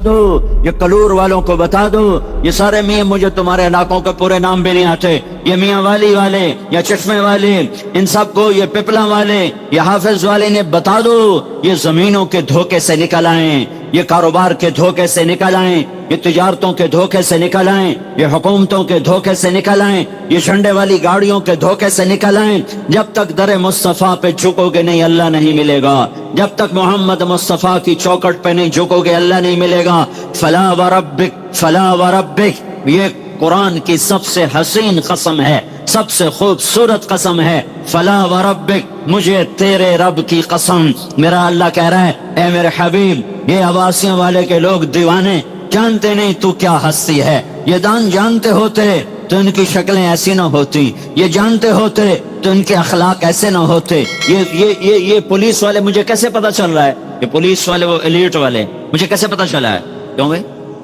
دو، یہ کلور والوں کو بتا دو، یہ سارے میاں، مجھے تمہارے علاقوں کے پورے نام بھی نہیں آتے، یہ میاں والی والے یا چشمے والے، ان سب کو، یہ پپلا والے، یہ حافظ والے نے بتا دو، یہ زمینوں کے دھوکے سے نکل آئیں، یہ کاروبار کے دھوکے سے نکل آئیں، یہ تجارتوں کے دھوکے سے نکل آئیں، یہ حکومتوں کے دھوکے سے نکل آئیں، یہ جھنڈے والی گاڑیوں کے دھوکے سے نکل آئیں۔ جب تک در مصطفیٰ پہ جھکو گے نہیں، اللہ نہیں ملے گا۔ جب تک محمد مصطفیٰ کی چوکٹ پہ نہیں جھکو گے، اللہ نہیں ملے گا۔ فلا وربک، فلا وربک، یہ قرآن کی سب سے حسین قسم ہے، سب سے خوبصورت قسم ہے۔ فلا وربک، مجھے تیرے رب کی قسم۔ میرا اللہ کہہ رہا ہے، اے میرے حبیب، یہ عباسیوں والے کے لوگ دیوانے، جانتے نہیں تو کیا ہستی ہے، یہ دان جانتے ہوتے تو ان کی شکلیں ایسی نہ ہوتی، یہ جانتے ہوتے تو ان کے اخلاق ایسے نہ ہوتے۔ یہ پولیس والے، مجھے کیسے پتا چل رہا ہے، یہ پولیس والے، وہ ایلیٹ والے، مجھے کیسے پتا چلا ہے؟ کیوں بھائی؟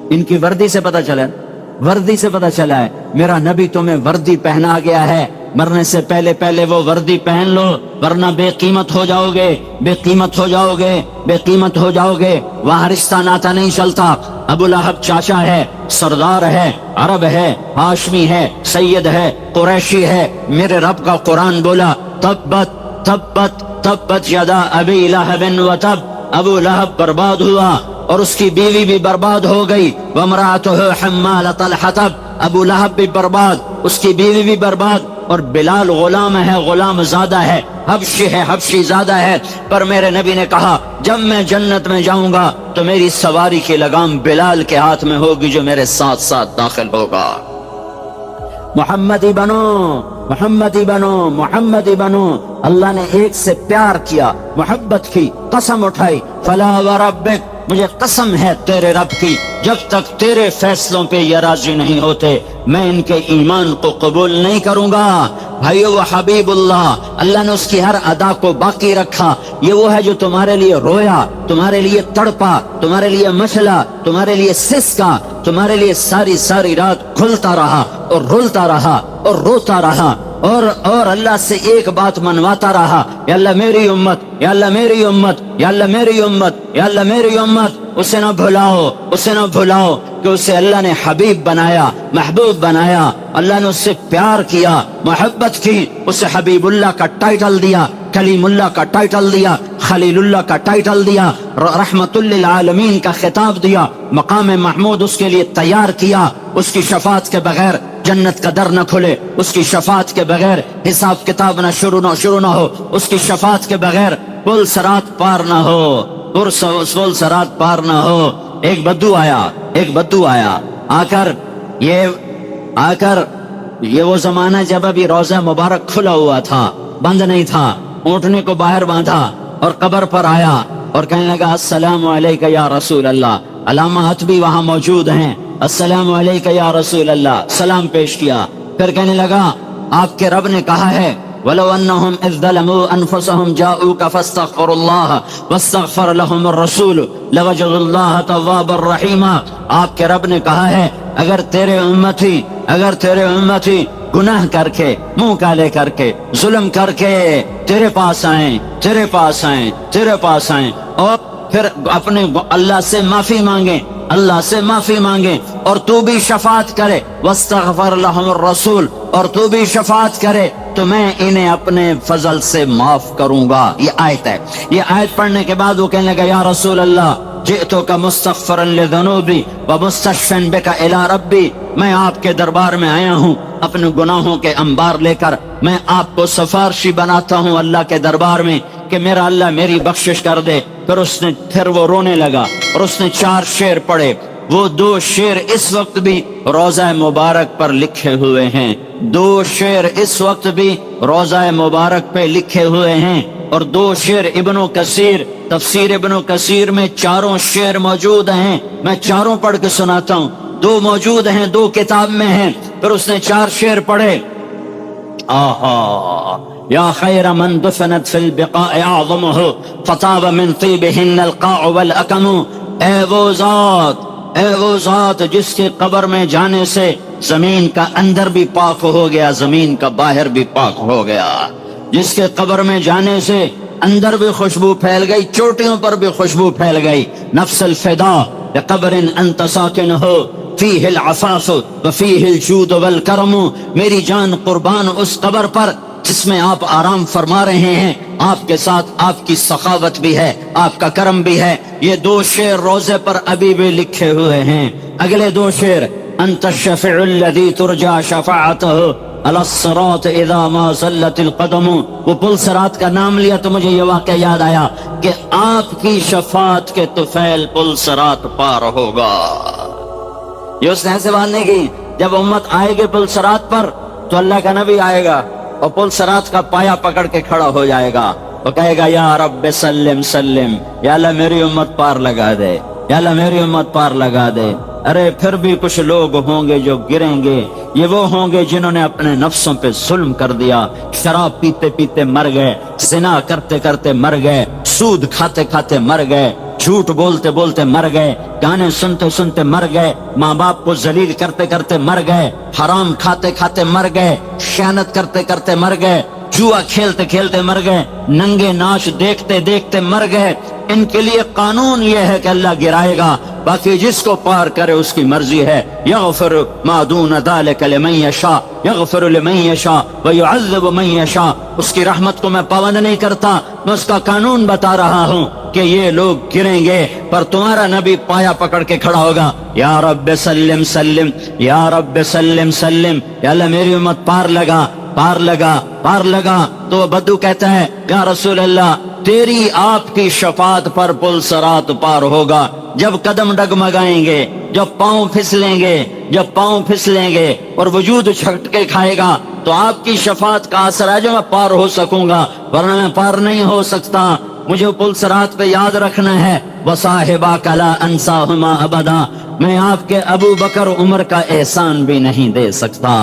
ان کی وردی سے پتا چلا ہے، وردی سے پتا چلا ہے۔ میرا نبی تمہیں وردی پہنا گیا ہے، مرنے سے پہلے پہلے وہ وردی پہن لو، ورنہ بے قیمت ہو جاؤ گے، بے قیمت ہو جاؤ گے، بے قیمت ہو جاؤ گے۔ وہاں رشتہ ناتا نہیں چلتا۔ ابو لہب چاچا ہے، سردار ہے، عرب ہے، ہاشمی ہے، سید ہے، قریشی ہے۔ میرے رب کا قرآن بولا، تبت تبت تبت یدا ابی لہب وتب، ابو لہب برباد ہوا اور اس کی بیوی بھی برباد ہو گئی۔ وامرأتہ حمالۃ الحطب، ابو لہب بھی برباد، اس کی بیوی بھی برباد۔ اور بلال غلام ہے، غلام زادہ ہے، حبشی ہے، حبشی زادہ ہے۔ پر میرے نبی نے کہا، جب میں جنت میں جاؤں گا تو میری سواری کی لگام بلال کے ہاتھ میں ہوگی، جو میرے ساتھ ساتھ داخل ہوگا۔ محمدی بنو، محمدی بنو، محمدی بنو۔ اللہ نے ایک سے پیار کیا، محبت کی، قسم اٹھائی، فلا وربک، مجھے قسم ہے تیرے رب کی، جب تک تیرے فیصلوں پہ یہ راضی نہیں ہوتے میں ان کے ایمان کو قبول نہیں کروں گا۔ بھائیو، وہ حبیب اللہ نے اس کی ہر ادا کو باقی رکھا۔ یہ وہ ہے جو تمہارے لیے رویا، تمہارے لیے تڑپا، تمہارے لیے مچلا، تمہارے لیے سسکا، تمہارے لیے ساری ساری رات کھلتا رہا اور رولتا رہا اور روتا رہا اور اللہ سے ایک بات منواتا رہا، یا اللہ میری امت، یا اللہ میری امت، یا اللہ میری امت، یا اللہ میری امت۔ اسے نہ بھلاؤ، اسے نہ بھلاؤ کہ اسے اللہ نے حبیب بنایا، محبوب بنایا، اللہ نے اس سے پیار کیا، محبت کی، اسے حبیب اللہ کا ٹائٹل دیا، کلیم اللہ کا ٹائٹل دیا، خلیل اللہ کا ٹائٹل دیا، رحمت للعالمین کا خطاب دیا، مقام محمود اس کے لیے تیار کیا۔ اس کی شفاعت کے بغیر جنت کا در نہ کھلے، اس کی شفاعت کے بغیر حساب کتاب نہ شروع نہ ہو، اس کی شفاعت کے بغیر پل صراط پار نہ ہو، پل صراط پار نہ ہو۔ ایک بدو آیا آ کر یہ وہ زمانہ جب ابھی روضہ مبارک کھلا ہوا تھا، بند نہیں تھا، اونٹنے کو باہر باندھا اور قبر پر آیا اور کہنے لگا، السلام علیکہ یا رسول اللہ۔ علامات بھی وہاں موجود ہیں، السلام علیکہ یا رسول اللہ، سلام پیش کیا۔ پھر کہنے لگا، آپ کے رب نے کہا ہے، وَلَوْ أَنَّهُمْ إِذْ ظَلَمُوا أَنفُسَهُمْ جَاءُوكَ فَاسْتَغْفَرُوا اللَّهَ وَاسْتَغْفَرَ لَهُمُ الرَّسُولُ لَوَجَدُوا اللَّهَ تَوَّابًا رَحِيمًا۔ آپ کے رب نے کہا ہے، اگر تیرے امتی گناہ کر کے، منہ کالے کر کے، ظلم کر کے تیرے پاس آئیں اور پھر اپنے اللہ سے معافی مانگیں اور تو بھی شفاعت کرے، واستغفر لهم الرسول، اور تو بھی شفاعت کرے تو میں انہیں اپنے فضل سے معاف کروں گا۔ یہ آیت ہے۔ یہ آیت پڑھنے کے بعد وہ کہنے لگا، یا رسول اللہ، جئتک مستغفرا لذنوبی ومستشفعا بک الی ربی، میں آپ کے دربار میں آیا ہوں اپنے گناہوں کے انبار لے کر، میں آپ کو سفارشی بناتا ہوں اللہ کے دربار میں کہ میرا اللہ میری بخشش کر دے۔ پھر وہ رونے لگا اور اس نے 4 شعر پڑھے۔ وہ 2 شعر اس وقت بھی روضہ مبارک پر لکھے ہوئے ہیں، 2 شعر اس وقت بھی روضہ مبارک پہ لکھے ہوئے ہیں، اور 2 شعر ابن کثیر، تفسیر ابن کثیر میں 4 شعر موجود ہیں۔ میں 4 پڑھ کے سناتا ہوں، 2 موجود ہیں، 2 کتاب میں ہیں۔ پھر اس نے 4 شعر پڑھے، آہا یا خیر من دفنت فی البقاء اعظمہ فطاب من طیبہن القاع والاکم، اے وہ ذات جس کے قبر میں جانے سے زمین کا اندر بھی پاک ہو گیا، زمین کا باہر بھی پاک ہو گیا، جس کے قبر میں جانے سے اندر بھی خوشبو پھیل گئی، چوٹیوں پر بھی خوشبو پھیل گئی۔ نفس الفدا لقبر انت ساکنہ فیہ العفاف وفیہ الجود والکرم، میری جان قربان اس قبر پر جس میں آپ آرام فرما رہے ہیں، آپ کے ساتھ آپ کی سخاوت بھی ہے، آپ کا کرم بھی ہے۔ یہ 2 شعر روزے پر ابھی بھی لکھے ہوئے ہیں۔ اگلے 2 شعر، انت الشفیع الذی ترجى شفاعتہ علی الصراط اذا ما زلت القدم، وہ پل صراط کا نام لیا تو مجھے یہ واقعہ یاد آیا کہ آپ کی شفاعت کے طفیل پل صراط پار ہوگا۔ یہ اس نے ایسے بات نہیں کی، جب امت آئے گی پل صراط پر تو اللہ کا نبی آئے گا اور پل صراط کا پایا پکڑ کے کھڑا ہو جائے گا، وہ کہے گا یا رب سلم سلم، یا اللہ میری امت پار لگا دے، یا اللہ میری امت پار لگا دے۔ ارے پھر بھی کچھ لوگ ہوں گے جو گریں گے، یہ وہ ہوں گے جنہوں نے اپنے نفسوں پہ ظلم کر دیا، شراب پیتے پیتے مر گئے، زنا کرتے کرتے مر گئے، سود کھاتے کھاتے مر گئے، جھوٹ بولتے بولتے مر گئے، گانے سنتے سنتے مر گئے، ماں باپ کو ذلیل کرتے کرتے مر گئے، حرام کھاتے کھاتے مر گئے، خیانت کرتے کرتے مر گئے، جوا کھیلتے کھیلتے مر گئے، ننگے ناچ دیکھتے دیکھتے مر گئے۔ ان کے لیے قانون یہ ہے کہ اللہ گرائے گا، باقی جس کو پار کرے اس کی مرضی ہے۔ یغفر ما دون ذلک لمن یشاء، یغفر لمن یشاء ویعذب من یشاء۔ اس کی رحمت کو میں پابند نہیں کرتا، میں اس کا قانون بتا رہا ہوں کہ یہ لوگ گریں گے پر تمہارا نبی پایا پکڑ کے کھڑا ہوگا، یا رب سلم سلم، یا رب سلم سلم، یا اللہ میری امت پار لگا پار لگا پار لگا۔ تو بدو کہتا ہے یا رسول اللہ تیری آپ کی شفاعت پر پل صراط پار ہوگا، جب قدم ڈگمگائیں گے، جب پاؤں پھسلیں گے، جب پاؤں پھسلیں گے اور وجود چھٹکے کھائے گا تو آپ کی شفاعت کا اثر ہے جو میں پار ہو سکوں گا، ورنہ میں پار نہیں ہو سکتا۔ مجھے پل صراط پہ یاد رکھنا ہے، وصاحباک لا انساہما ابدا، میں آپ کے ابو بکر عمر کا احسان بھی نہیں دے سکتا۔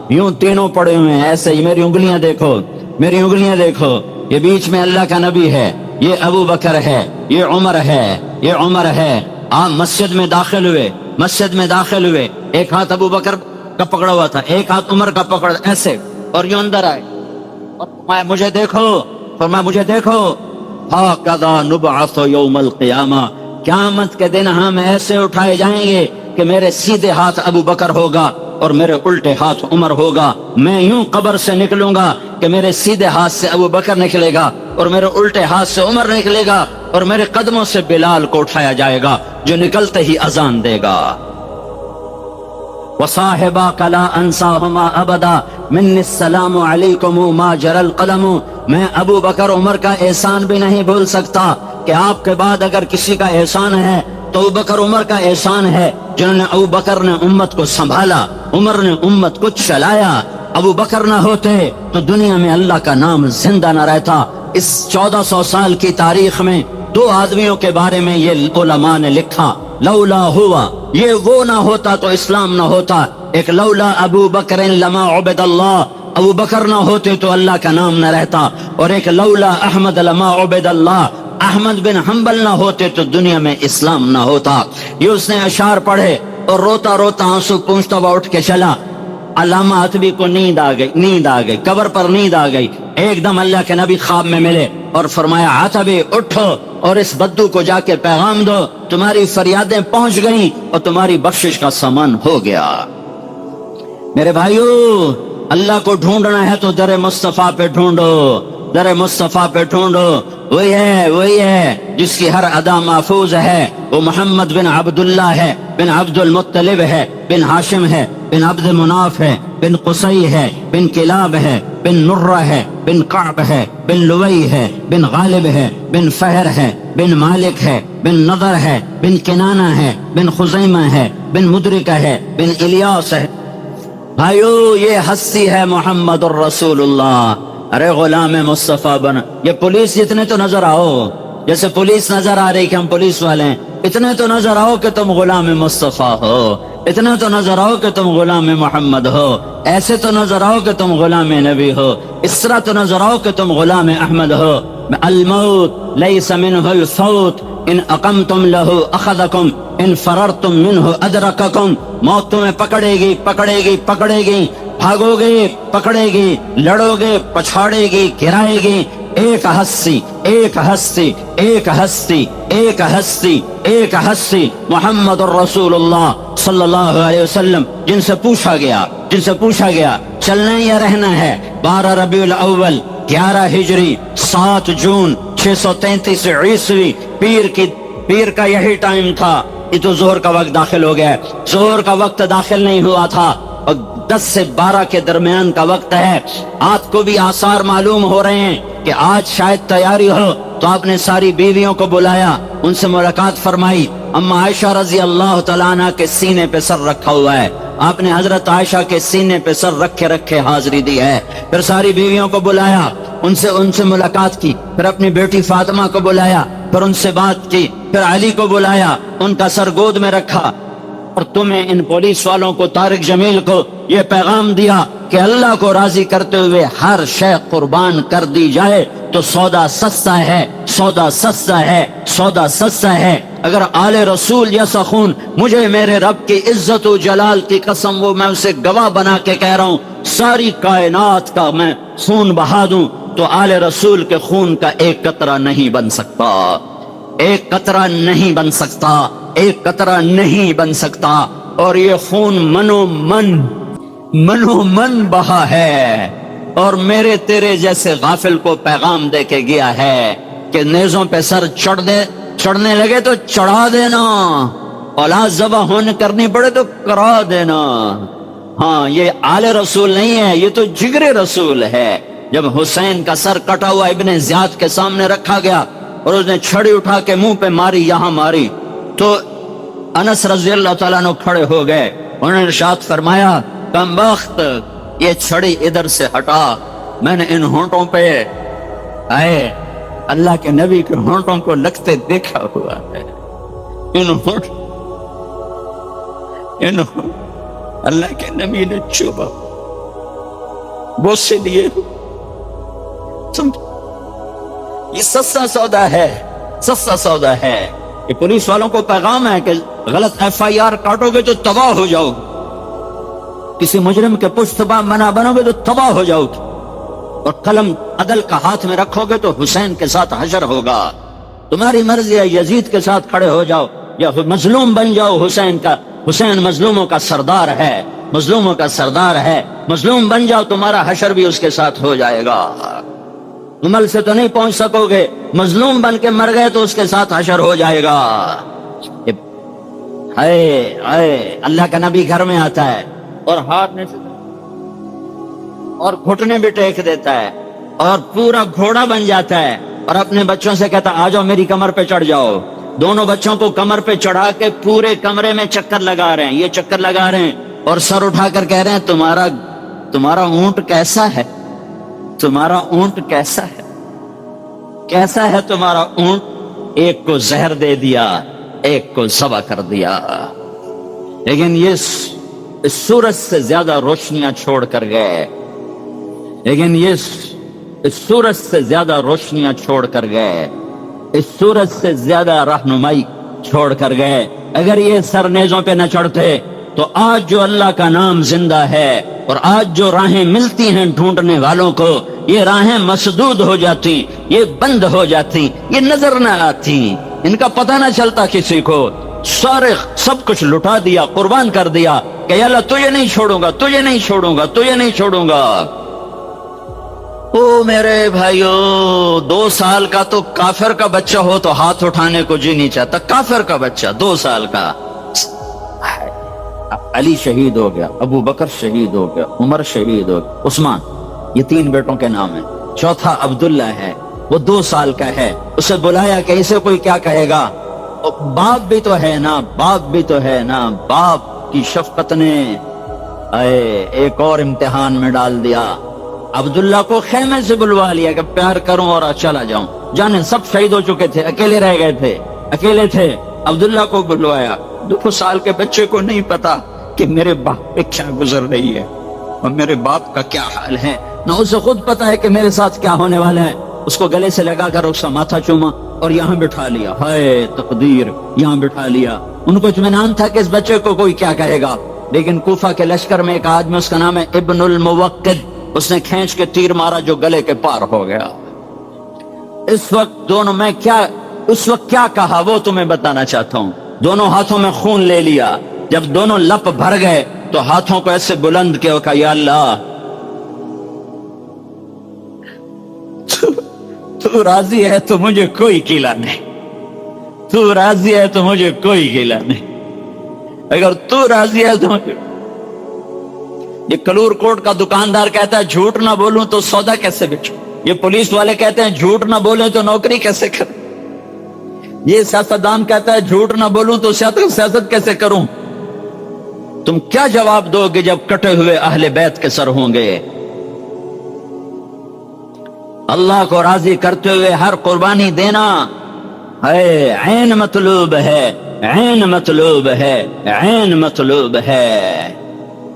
یوں تینوں پڑے ہوئے ہیں ایسے ہی، میری انگلیاں دیکھو، میری انگلیاں دیکھو، یہ بیچ میں اللہ کا نبی ہے، یہ ابو بکر ہے، یہ عمر ہے، یہ عمر ہے۔ آپ مسجد میں داخل ہوئے، مسجد میں داخل ہوئے، ایک ہاتھ ابو بکر کا پکڑا ہوا تھا، ایک ہاتھ عمر کا پکڑ ایسے، اور یوں اندر آئے اور فرمایا مجھے دیکھو، فرمایا مجھے دیکھو، ہاکذا نبعث یوم القیامہ، قیامت کے دن ہم ایسے اٹھائے جائیں گے کہ میرے سیدھے ہاتھ ابو بکر ہوگا اور میرے الٹے ہاتھ عمر ہوگا، میں یوں قبر سے نکلوں گا کہ میرے سیدھے ہاتھ سے ابو بکر نکلے گا اور میرے الٹے ہاتھ سے عمر نکلے گا، اور میرے قدموں سے بلال کو اٹھایا جائے گا جو نکلتے ہی اذان دے گا۔ وصاحباک لا انساہما ابدا منی السلام علیکم ما جری القلم، میں ابو بکر عمر کا احسان بھی نہیں بھول سکتا کہ آپ کے بعد اگر کسی کا احسان ہے تو ابو بکر عمر کا احسان ہے، جنہوں نے ابو بکر نے امت کو سنبھالا، عمر نے امت کو چلایا۔ ابو بکر نہ ہوتے تو دنیا میں اللہ کا نام زندہ نہ رہتا۔ اس 1400 سال کی تاریخ میں 2 آدمیوں کے بارے میں یہ علماء نے لکھا، لولا ہوا، یہ وہ نہ ہوتا تو اسلام نہ ہوتا۔ ایک لولا ابو بکر لما عبد اللہ، ابو بکر نہ ہوتے تو اللہ کا نام نہ رہتا، اور ایک لولا احمد لما عبد اللہ، احمد بن حنبل نہ ہوتے تو دنیا میں اسلام نہ ہوتا۔ یہ اس نے اشعار پڑھے اور روتا روتا آنسو پونچھتا ہوا اٹھ کے چلا۔ علامہ عتبی کو نیند آ گئی، قبر پر نیند آ گئی۔ ایک دم اللہ کے نبی خواب میں ملے اور فرمایا عتبی اٹھو اور اس بدو کو جا کے پیغام دو، تمہاری فریادیں پہنچ گئیں اور تمہاری بخشش کا سامان ہو گیا۔ میرے بھائیو، اللہ کو ڈھونڈنا ہے تو در مصطفیٰ پہ ڈھونڈو، در مصطفیٰ پہ ڈھونڈو۔ وہی ہے جس کی ہر ادا محفوظ ہے، وہ محمد بن عبداللہ ہے، بن عبد المطلب ہے، بن ہاشم ہے، بن عبد مناف ہے، بن قصی ہے، بن کلاب ہے، بن نرہ ہے، بن کعب ہے، بن لوئی ہے، بن غالب ہے، بن فہر ہے، بن مالک ہے، بن نضر ہے، بن کنانہ ہے، بن خزیمہ ہے، بن مدرکہ ہے، بن الیاس ہے۔ بھائیو، یہ ہستی ہے محمد الرسول اللہ۔ ارے غلام مصطفیٰ بن، یہ پولیس جتنے تو نظر آؤ، جیسے پولیس نظر آ رہی کہ ہم پولیس والے ہیں، اتنے تو نظر آؤ کہ تم غلام مصطفیٰ ہو، اتنے تو نظر آؤ کہ تم غلام محمد ہو، ایسے تو نظر آؤ کہ تم غلام نبی ہو، اس طرح تو نظر آؤ کہ تم غلام احمد ہو۔ الموت لیس منہ الفوت ان اقمتم لہ اخذکم ان فررتم منہ ادرککم، موت تمہیں پکڑے گی پکڑے گی پکڑے گی، بھاگو گے پکڑے گی، لڑو گے پچھاڑے گی، گرائے گی، ایک ہستی، ایک ہستی، ایک ہستی، ایک ہستی، ایک ہستی محمد الرسول اللہ صلی اللہ علیہ وسلم، جن سے پوچھا گیا چلنا یا رہنا ہے؟ 12 ربیع الاول 11 ہجری 7 جون 633 عیسوی، پیر کا یہی ٹائم تھا۔ یہ تو ظہر کا وقت داخل ہو گیا، ظہر کا وقت داخل نہیں ہوا تھا، اور 10 سے 12 کے درمیان کا وقت ہے۔ آپ کو بھی آثار معلوم ہو رہے ہیں کہ آج شاید تیاری ہو، تو آپ نے ساری بیویوں کو بلایا، ان سے ملاقات فرمائی۔ اما عائشہ رضی اللہ تعالیٰ عنہ کے سینے پہ سر رکھا ہوا ہے، آپ نے حضرت عائشہ کے سینے پہ سر رکھے حاضری دی ہے۔ پھر ساری بیویوں کو بلایا، ان سے ملاقات کی، پھر اپنی بیٹی فاطمہ کو بلایا، پھر ان سے بات کی، پھر علی کو بلایا، ان کا سر گود میں رکھا، اور تمہیں ان پولیس والوں کو، طارق جمیل کو یہ پیغام دیا کہ اللہ کو راضی کرتے ہوئے ہر شے قربان کر دی جائے تو سودا سستا ہے، سودا سستا ہے، سودا سستا ہے۔ اگر آل رسول جیسا خون، مجھے میرے رب کی عزت و جلال کی قسم، وہ میں اسے گواہ بنا کے کہہ رہا ہوں، ساری کائنات کا میں خون بہا دوں تو آل رسول کے خون کا ایک قطرہ نہیں بن سکتا، ایک قطرہ نہیں بن سکتا، ایک قطرہ نہیں بن سکتا۔ اور یہ خون منو من بہا ہے، اور میرے تیرے جیسے غافل کو پیغام دے کے گیا ہے کہ نیزوں پہ سر چڑھنے لگے تو چڑھا دینا، اولاد ذبح ہونے کرنی پڑے تو کرا دینا۔ ہاں، یہ آل رسول نہیں ہے، یہ تو جگر رسول ہے۔ جب حسین کا سر کٹا ہوا ابن زیاد کے سامنے رکھا گیا اور اس نے چھڑی اٹھا کے منہ پہ ماری، یہاں ماری، تو انس رضی اللہ تعالیٰ عنہ کھڑے ہو گئے، انہوں نے ارشاد فرمایا، کم بخت، یہ چھڑی ادھر سے ہٹا، میں نے ان ہونٹوں پہ آئے اللہ کے نبی کے ہونٹوں کو لگتے دیکھا ہوا ہے، اللہ کے نبی نے چوبا بہت سے لیے۔ یہ سستا سودا ہے، سستا سودا ہے۔ یہ پولیس والوں کو پیغام ہے کہ غلط FIR کاٹو گے تو تباہ ہو جاؤ، کسی مجرم کے پشت بنا بنو گے تو تباہ ہو جاؤ، اور قلم عدل کا ہاتھ میں رکھو گے تو حسین کے ساتھ حشر ہوگا۔ تمہاری مرضی ہے، یزید کے ساتھ کھڑے ہو جاؤ یا مظلوم بن جاؤ حسین کا۔ حسین مظلوموں کا سردار ہے، مظلوموں کا سردار ہے، مظلوم بن جاؤ، تمہارا حشر بھی اس کے ساتھ ہو جائے گا۔ عمل سے تو نہیں پہنچ سکو گے، مظلوم بن کے مر گئے تو اس کے ساتھ حشر ہو جائے گا۔ اللہ کا نبی گھر میں آتا ہے اور ہاتھ میں اور گھٹنے بھی ٹیک دیتا ہے اور پورا گھوڑا بن جاتا ہے، اور اپنے بچوں سے کہتا آ جاؤ میری کمر پہ چڑھ جاؤ۔ دونوں بچوں کو کمر پہ چڑھا کے پورے کمرے میں چکر لگا رہے ہیں، یہ چکر لگا رہے ہیں، اور سر اٹھا کر کہہ رہے ہیں تمہارا اونٹ کیسا ہے، تمہارا اونٹ کیسا ہے، کیسا ہے تمہارا اونٹ؟ ایک کو زہر دے دیا، ایک کو ذبح کر دیا، لیکن یہ اس سورج سے زیادہ روشنیاں چھوڑ کر گئے، لیکن یہ اس سورج سے زیادہ روشنیاں چھوڑ کر گئے، اس سورج سے زیادہ رہنمائی چھوڑ کر گئے۔ اگر یہ سر نیزوں پہ نہ چڑھتے تو آج جو اللہ کا نام زندہ ہے اور آج جو راہیں ملتی ہیں ڈھونڈنے والوں کو، یہ راہیں مسدود ہو جاتی، یہ بند ہو جاتی، یہ نظر نہ آتی، ان کا پتہ نہ چلتا کسی کو۔ سارے سب کچھ لٹا دیا، قربان کر دیا کہ یا اللہ تجھے نہیں چھوڑوں گا، تجھے نہیں چھوڑوں گا، تجھے نہیں چھوڑوں گا۔ او میرے بھائیو، 2 سال کا تو کافر کا بچہ ہو تو ہاتھ اٹھانے کو جی نہیں چاہتا، کافر کا بچہ 2 سال کا۔ علی شہید ہو گیا، ابو بکر شہید ہو گیا، عمر شہید ہو گیا، عثمان، یہ 3 بیٹوں کے نام ہیں، چوتھا عبداللہ ہے، وہ 2 سال کا ہے۔ اسے بلایا کہ اسے کوئی کیا کہے گا، باپ بھی تو ہے نا، باپ بھی تو ہے نا، باپ کی شفقت نے ایک اور امتحان میں ڈال دیا۔ عبداللہ کو خیمے سے بلوا لیا کہ پیار کروں اور چلا جاؤں، جانے سب شہید ہو چکے تھے، اکیلے رہ گئے تھے، اکیلے تھے، عبداللہ کو بلوایا۔ 2 سال کے بچے کو نہیں پتا کہ میرے باپ پہ کیا گزر رہی ہے اور میرے باپ کا کیا حال ہے، نہ اسے خود پتا ہے کہ میرے ساتھ کیا ہونے والا ہے۔ اس کو گلے سے لگا کر اس کا ماتھا چوما اور یہاں بٹھا لیا، ہائے تقدیر، یہاں بٹھا لیا۔ ان کو اطمینان تھا کہ اس بچے کو کوئی کیا کہے گا، لیکن کوفہ کے لشکر میں ایک آدمی، اس کا نام ہے ابن الموقد، اس نے کھینچ کے تیر مارا جو گلے کے پار ہو گیا۔ اس وقت دونوں میں کیا اس وقت کیا کہا وہ تمہیں بتانا چاہتا ہوں. دونوں ہاتھوں میں خون لے لیا. جب دونوں لپ بھر گئے تو ہاتھوں کو ایسے بلند کیا، کہا یا اللہ تو راضی ہے تو مجھے کوئی گیلا نہیں، تو راضی ہے تو مجھے کوئی گیلا نہیں، اگر تو راضی ہے تو مجھے. یہ کلور کوٹ کا دکاندار کہتا ہے جھوٹ نہ بولوں تو سودا کیسے بیچوں. یہ پولیس والے کہتے ہیں جھوٹ نہ بولیں تو نوکری کیسے کروں. یہ سیاستدان کہتا ہے جھوٹ نہ بولوں تو سیاست کیسے کروں. تم کیا جواب دو گے جب کٹے ہوئے اہل بیت کے سر ہوں گے؟ اللہ کو راضی کرتے ہوئے ہر قربانی دینا ہے عین مطلوب ہے، عین مطلوب ہے، عین مطلوب ہے.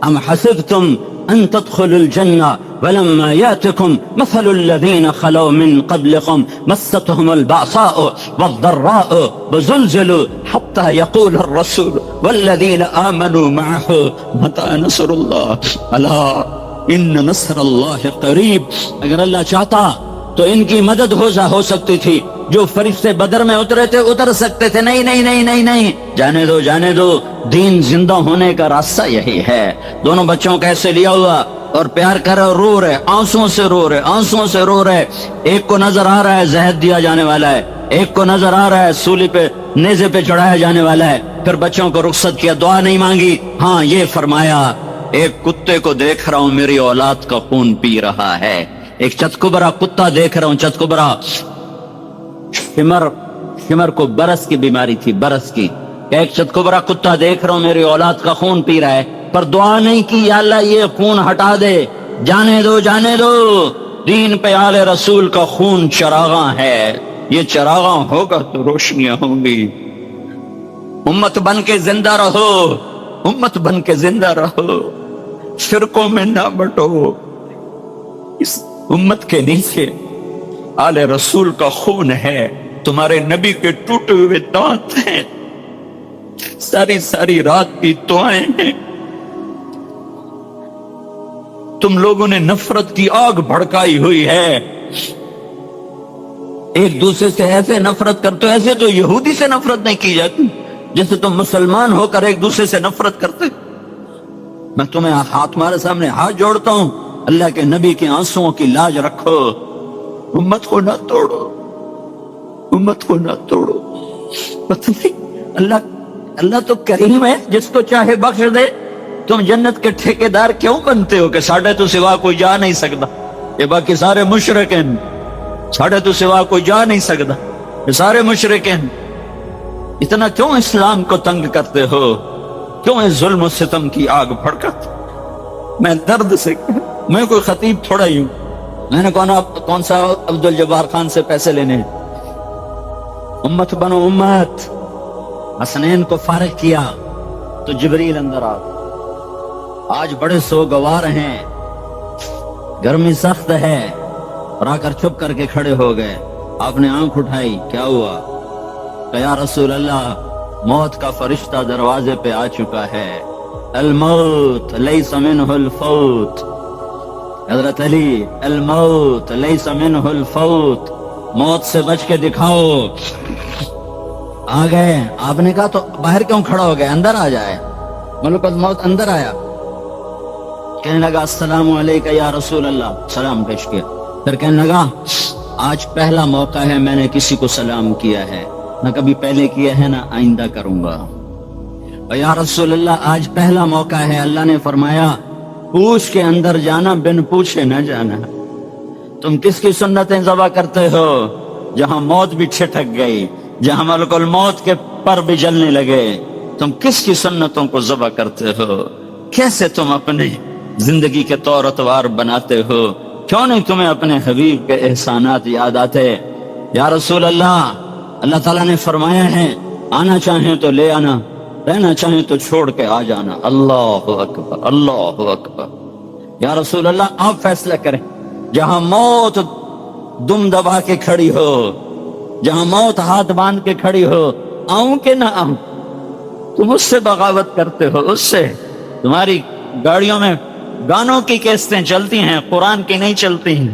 ام حسبتم ان تدخلوا الجنة ولما يأتكم مثل الذين خلوا من قبلكم مستهم البأساء والضراء وزلزلوا حتى يقول الرسول والذين آمنوا معه متى نصر الله ألا ان نصر اللہ قریب. اگر اللہ چاہتا تو ان کی مدد ہو سکتی تھی. جو فرشتے بدر میں اترے تھے اتر سکتے تھے. نہیں نہیں نہیں نہیں نہیں، جانے دو جانے دو. دین زندہ ہونے کا راستہ یہی ہے. دونوں بچوں کا ایسے لیا ہوا اور پیار کر رہے، رو رہے، آنسوں سے رو رہے، آنسوں سے رو رہے. ایک کو نظر آ رہا ہے زہر دیا جانے والا ہے، ایک کو نظر آ رہا ہے سولی پہ نیزے پہ چڑھایا جانے والا ہے. پھر بچوں کو رخصت کیا، دعا نہیں مانگی. ہاں یہ فرمایا ایک کتے کو دیکھ رہا ہوں میری اولاد کا خون پی رہا ہے. ایک چتکبرا کتا دیکھ رہا ہوں، چتکبرا شمر کو برس کی بیماری تھی، برس کی. ایک چتکبرا کتا دیکھ رہا ہوں میری اولاد کا خون پی رہا ہے، پر دعا نہیں کی یا اللہ یہ خون ہٹا دے، جانے دو جانے دو. دین پہ آل رسول کا خون چراغاں ہے، یہ چراغاں ہوگا تو روشنیاں ہوں گی. امت بن کے زندہ رہو، امت بن کے زندہ رہو، شرکوں میں نہ بٹو. اس امت کے نیچے آل رسول کا خون ہے، تمہارے نبی کے ٹوٹے ہوئے دانت ہیں، ساری ساری رات کی دعائیں ہیں. تم لوگوں نے نفرت کی آگ بھڑکائی ہوئی ہے. ایک دوسرے سے ایسے نفرت کرتے، ایسے تو یہودی سے نفرت نہیں کی جاتی جیسے تم مسلمان ہو کر ایک دوسرے سے نفرت کرتے. میں تمہیں تمہارے سامنے ہاتھ جوڑتا ہوں، اللہ کے نبی کے آنسوؤں کی لاج رکھو. امت کو نہ توڑو، امت کو نہ توڑو. پتہ نہیں اللہ تو کریم ہے، جس کو چاہے بخش دے. تم جنت کے ٹھیکیدار کیوں بنتے ہو کہ ساڑھے تو سوا کوئی جا نہیں سکتا، یہ باقی سارے مشرک ہیں، ساڑھے تو سوا کوئی جا نہیں سکتا، یہ سارے مشرک ہیں. اتنا کیوں اسلام کو تنگ کرتے ہو؟ کیوں اس ظلم و ستم کی آگ بھڑکاتے؟ میں درد سے، میں کوئی خطیب تھوڑا ہی ہوں. میں نے کون سا عبد الجبار خان سے پیسے لینے. امت بنو امت. حسنین کو فارغ کیا تو جبریل اندر آ. آج بڑے سوگوار ہیں، گرمی سخت ہے، اور آ کر چھپ کر کے کھڑے ہو گئے. آپ نے آنکھ اٹھائی، کیا ہوا؟ کہ یا رسول اللہ موت کا فرشتہ دروازے پہ آ چکا ہے. الموت لیس منہ الفوت. حضرت علی، الموت لیس منہ الفوت، موت سے بچ کے دکھاؤ. آ گئے. آپ نے کہا تو باہر کیوں کھڑا ہو گئے، اندر آ جائے. ملک الموت اندر آیا، کہنے لگا السلام علیکہ یا رسول اللہ، سلام پیش کیا. پھر کہنے لگا آج پہلا موقع ہے میں نے کسی کو سلام کیا ہے، نہ کبھی پہلے کیا ہے نہ آئندہ کروں گا. اور یا رسول اللہ آج پہلا موقع ہے، اللہ نے فرمایا پوچھ کے اندر جانا، بن پوچھے نہ جانا. تم کس کی سنتیں ذبح کرتے ہو؟ جہاں موت بھی چھٹک گئی، جہاں ملک الموت کے پر بھی جلنے لگے، تم کس کی سنتوں کو ذبح کرتے ہو؟ کیسے تم اپنے زندگی کے طور اتوار بناتے ہو؟ کیوں نہیں تمہیں اپنے حبیب کے احسانات یاد آتے؟ یا رسول اللہ، اللہ تعالیٰ نے فرمایا ہے آنا چاہیں تو لے آنا، رہنا چاہیں تو چھوڑ کے آ جانا. اللہ اکبر، اللہ اکبر. یا رسول اللہ آپ فیصلہ کریں. جہاں موت دم دبا کے کھڑی ہو، جہاں موت ہاتھ باندھ کے کھڑی ہو، آؤں کہ نہ آؤں؟ تم اس سے بغاوت کرتے ہو، اس سے. تمہاری گاڑیوں میں گانوں کی کیسٹیں چلتی ہیں، قرآن کی نہیں چلتی ہیں.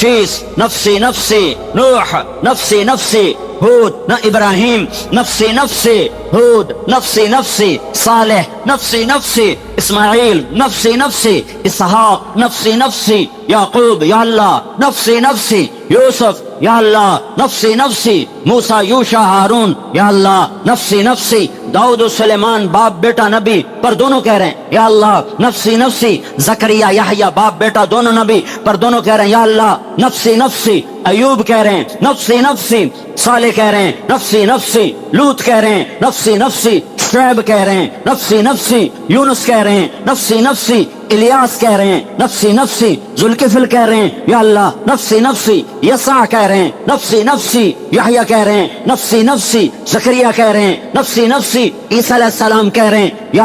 شیس نفسی نفسی، نوح نفسی نفسی، ہود نہ ابراہیم نفسی نفسی، ہود نفسی نفسی، صالح نفسی نفسی، اسماعیل نفسی نفسی، اسحاق نفسی نفسی، یعقوب یا اللہ نفسی نفسی، یوسف یا اللہ نفسی نفسی، موسیٰ یوشع ہارون یا اللہ نفسی نفسی، داؤد و سلیمان باپ بیٹا نبی پر دونوں کہہ رہے ہیں یا اللہ نفسی نفسی، زکریا یحییٰ باپ بیٹا دونوں نبی پر دونوں کہہ رہے ہیں یا اللہ نفسی نفسی، ایوب کہہ رہے ہیں نفسی نفسی، صالح کہہ رہے ہیں نفسی نفسی، لوط کہہ رہے ہیں نفسی نفسی، شعیب کہہ رہے ہیں نفسی نفسی، یونس کہہ رہے ہیں نفسی نفسی، الیاس کہہ رہے ہیں نفسی نفسی، ذوالکفل کہہ رہے ہیں یا اللہ نفسی نفسی، یسع کہہ رہے ہیں نفسی نفسی، یحییٰ کہہ رہے ہیں نفسی نفسی، زکریا کہہ رہے ہیں نفسی نفسی، عیسیٰ علیہ السلام کہہ رہے ہیں یا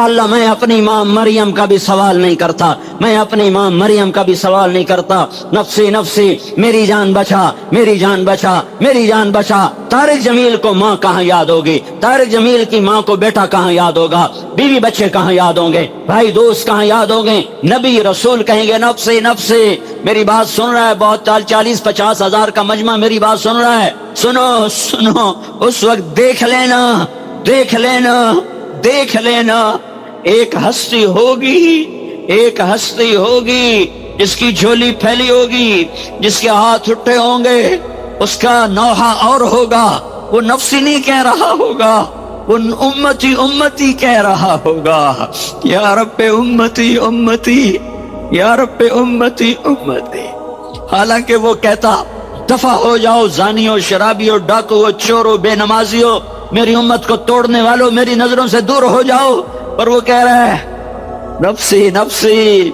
اللہ میں اپنی ماں مریم کا بھی سوال نہیں کرتا، میں اپنی ماں مریم کا بھی سوال نہیں کرتا، نفسی نفسی، میری جان بچا، میری جان بچا، میری جان بچا۔ طارق جمیل کو ماں کہاں یاد ہوگی؟ طارق جمیل کی ماں کو بیٹا کہاں یاد ہوگا؟ بیوی بچے کہاں یاد ہوں گے؟ بھائی دوست کہاں یاد ہوں گے؟ نبی رسول کہیں گے نفسی نفسی۔ میری بات سن رہا ہے بہت 40-50 ہزار کا مجمع میری بات سن رہا ہے، سنو سنو، اس وقت دیکھ لینا دیکھ لینا دیکھ لینا، ایک ہستی ہوگی، ایک ہستی ہوگی جس کی جھولی پھیلی ہوگی، جس کے ہاتھ اٹھے ہوں گے، اس کا نوحہ اور ہوگا، وہ نفسی نہیں کہہ رہا ہوگا، وہ امتی امتی کہہ رہا ہوگا، یا رب امتی امتی، یا رب امتی امتی۔ حالانکہ وہ کہتا دفع ہو جاؤ زانیو، شرابیو، ڈاکو، چورو، بے نمازیو، میری امت کو توڑنے والوں میری نظروں سے دور ہو جاؤ، پر وہ کہہ رہا ہے نفسی نفسی،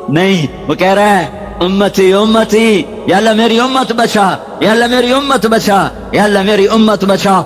نہیں، وہ کہہ رہا ہے امتی امتی، یا اللہ میری امت بچا، یا اللہ میری امت بچا، یا اللہ میری امت بچا۔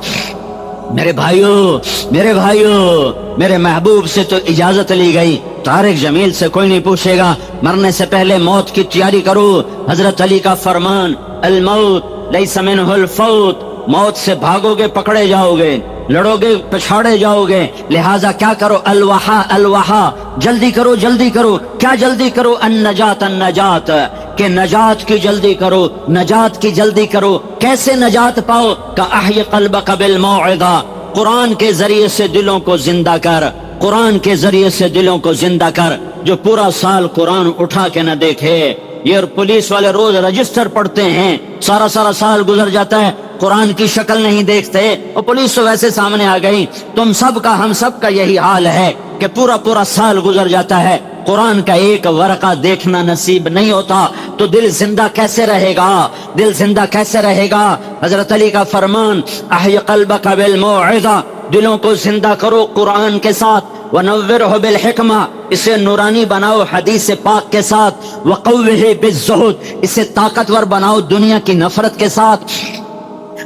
میرے بھائیو، میرے بھائیو، میرے محبوب سے تو اجازت لی گئی، طارق جمیل سے کوئی نہیں پوچھے گا، مرنے سے پہلے موت کی تیاری کرو۔ حضرت علی کا فرمان، الموت لیس منہ الفوت، موت سے بھاگو گے پکڑے جاؤ گے، لڑو گے پچھاڑے جاؤ گے، لہٰذا کیا کرو؟ الوحا الوحا، جلدی کرو جلدی کرو۔ کیا جلدی کرو؟ النجات النجات، کہ نجات کی جلدی کرو، نجات کی جلدی کرو۔ کیسے نجات پاؤ؟ کہ قلبک بالموعظہ، قرآن کے ذریعے سے دلوں کو زندہ کر، قرآن کے ذریعے سے دلوں کو زندہ کر۔ جو پورا سال قرآن اٹھا کے نہ دیکھے، یہ پولیس والے روز رجسٹر پڑھتے ہیں، سارا سال گزر جاتا ہے، قرآن کی شکل نہیں دیکھتے، اور پولیس تو ویسے سامنے آ گئی۔ تم سب کا، ہم سب کا یہی حال ہے کہ پورا سال گزر جاتا ہے، قرآن کا ایک ورقہ دیکھنا نصیب نہیں ہوتا، تو دل زندہ کیسے رہے گا؟ دل زندہ کیسے رہے گا؟ حضرت علی کا فرمان، احی قلبک بالموعظہ، دلوں کو زندہ کرو قرآن کے ساتھ، وَنَوِّرْهُ بِالْحِکْمَةِ، اسے نورانی بناؤ حدیث پاک کے ساتھ، وَقَوِّهِ بِالزُّہْدِ، اسے طاقتور بناؤ دنیا کی نفرت کے ساتھ،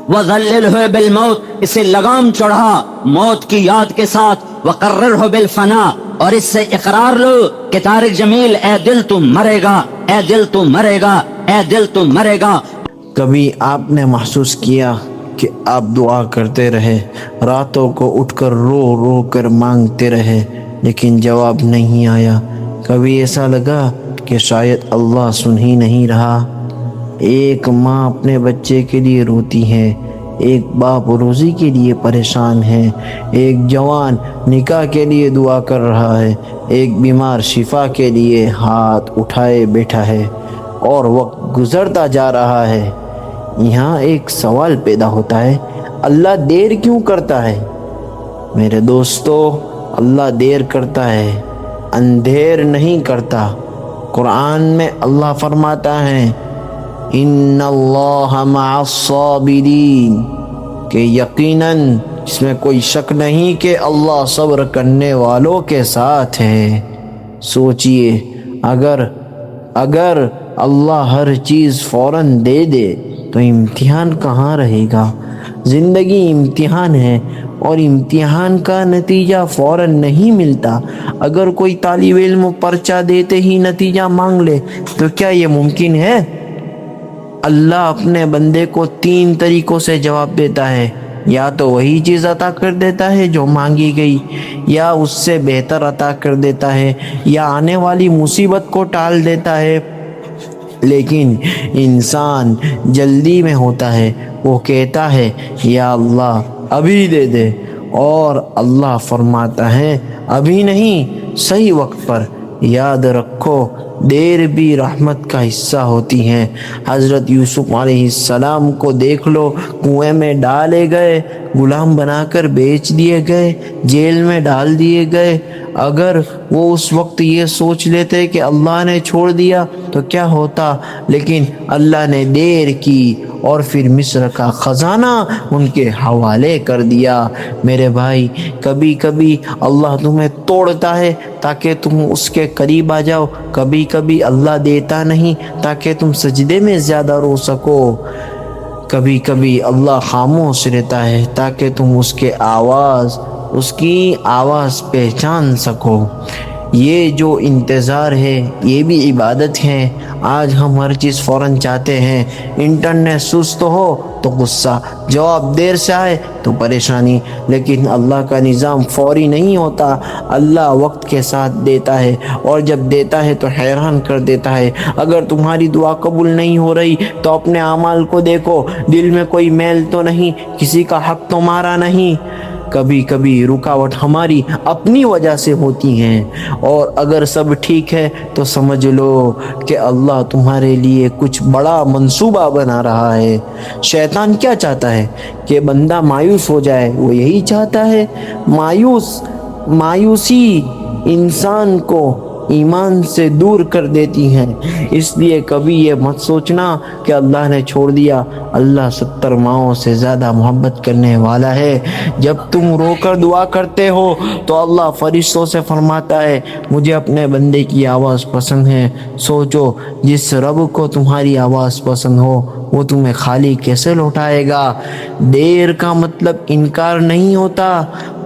وَذَلِّلْهُ بِالْمَوْتِ، اسے لگام چڑھا موت کی یاد کے ساتھ، وَقَرِّرْهُ بِالْفَنَا، اور اس سے اقرار لو کہ طارق جمیل اے دل تو مرے گا، اے دل تو مرے گا، اے دل تو مرے گا۔ کبھی آپ نے محسوس کیا کہ آپ دعا کرتے رہے، راتوں کو اٹھ کر رو رو کر مانگتے رہے لیکن جواب نہیں آیا؟ کبھی ایسا لگا کہ شاید اللہ سن ہی نہیں رہا؟ ایک ماں اپنے بچے کے لیے روتی ہے، ایک باپ روزی کے لیے پریشان ہے، ایک جوان نکاح کے لیے دعا کر رہا ہے، ایک بیمار شفا کے لیے ہاتھ اٹھائے بیٹھا ہے، اور وقت گزرتا جا رہا ہے۔ یہاں ایک سوال پیدا ہوتا ہے، اللہ دیر کیوں کرتا ہے؟ میرے دوستو، اللہ دیر کرتا ہے، اندھیر نہیں کرتا۔ قرآن میں اللہ فرماتا ہے ان اللہ مع الصابرین، کہ یقیناً اس میں کوئی شک نہیں کہ اللہ صبر کرنے والوں کے ساتھ ہے۔ سوچئے، اگر اللہ ہر چیز فوراً دے دے تو امتحان کہاں رہے گا؟ زندگی امتحان ہے، اور امتحان کا نتیجہ فوراً نہیں ملتا۔ اگر کوئی طالب علم پرچہ دیتے ہی نتیجہ مانگ لے تو کیا یہ ممکن ہے؟ اللہ اپنے بندے کو 3 طریقوں سے جواب دیتا ہے، یا تو وہی چیز عطا کر دیتا ہے جو مانگی گئی، یا اس سے بہتر عطا کر دیتا ہے، یا آنے والی مصیبت کو ٹال دیتا ہے، لیکن انسان جلدی میں ہوتا ہے، وہ کہتا ہے یا اللہ ابھی دے دے، اور اللہ فرماتا ہے ابھی نہیں، صحیح وقت پر۔ یاد رکھو دیر بھی رحمت کا حصہ ہوتی ہیں۔ حضرت یوسف علیہ السلام کو دیکھ لو، کنویں میں ڈالے گئے، غلام بنا کر بیچ دیے گئے، جیل میں ڈال دیے گئے۔ اگر وہ اس وقت یہ سوچ لیتے کہ اللہ نے چھوڑ دیا تو کیا ہوتا، لیکن اللہ نے دیر کی اور پھر مصر کا خزانہ ان کے حوالے کر دیا۔ میرے بھائی، کبھی کبھی اللہ تمہیں توڑتا ہے تاکہ تم اس کے قریب آ جاؤ، کبھی کبھی اللہ دیتا نہیں تاکہ تم سجدے میں زیادہ رو سکو، کبھی کبھی اللہ خاموش رہتا ہے تاکہ تم اس کی آواز پہچان سکو۔ یہ جو انتظار ہے یہ بھی عبادت ہے۔ آج ہم ہر چیز فوراً چاہتے ہیں، انٹرنیٹ سست ہو تو غصہ، جواب دیر سے آئے تو پریشانی، لیکن اللہ کا نظام فوری نہیں ہوتا۔ اللہ وقت کے ساتھ دیتا ہے، اور جب دیتا ہے تو حیران کر دیتا ہے۔ اگر تمہاری دعا قبول نہیں ہو رہی تو اپنے اعمال کو دیکھو، دل میں کوئی میل تو نہیں، کسی کا حق تمہارا نہیں۔ کبھی کبھی رکاوٹ ہماری اپنی وجہ سے ہوتی ہیں، اور اگر سب ٹھیک ہے تو سمجھ لو کہ اللہ تمہارے لیے کچھ بڑا منصوبہ بنا رہا ہے۔ شیطان کیا چاہتا ہے؟ کہ بندہ مایوس ہو جائے، وہ یہی چاہتا ہے۔ مایوسی انسان کو ایمان سے دور کر دیتی ہیں، اس لیے کبھی یہ مت سوچنا کہ اللہ نے چھوڑ دیا۔ اللہ 70 ماؤں سے زیادہ محبت کرنے والا ہے۔ جب تم رو کر دعا کرتے ہو تو اللہ فرشتوں سے فرماتا ہے مجھے اپنے بندے کی آواز پسند ہے۔ سوچو، جس رب کو تمہاری آواز پسند ہو وہ تمہیں خالی کیسے لوٹائے گا؟ دیر کا مطلب انکار نہیں ہوتا۔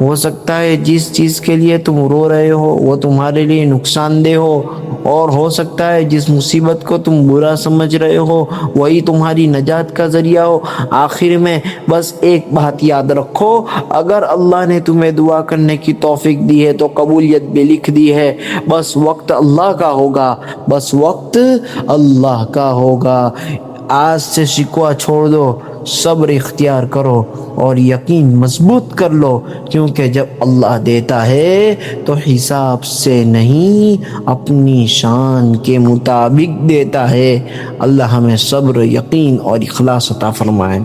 ہو سکتا ہے جس چیز کے لیے تم رو رہے ہو وہ تمہارے لیے نقصان دہ ہو، اور ہو سکتا ہے جس مصیبت کو تم برا سمجھ رہے ہو وہی تمہاری نجات کا ذریعہ ہو۔ آخر میں بس ایک بات یاد رکھو، اگر اللہ نے تمہیں دعا کرنے کی توفیق دی ہے تو قبولیت بھی لکھ دی ہے۔ بس وقت اللہ کا ہوگا، بس وقت اللہ کا ہوگا۔ آج سے شکوہ چھوڑ دو، صبر اختیار کرو اور یقین مضبوط کر لو، کیونکہ جب اللہ دیتا ہے تو حساب سے نہیں، اپنی شان کے مطابق دیتا ہے۔ اللہ ہمیں صبر، یقین اور اخلاص عطا فرمائے۔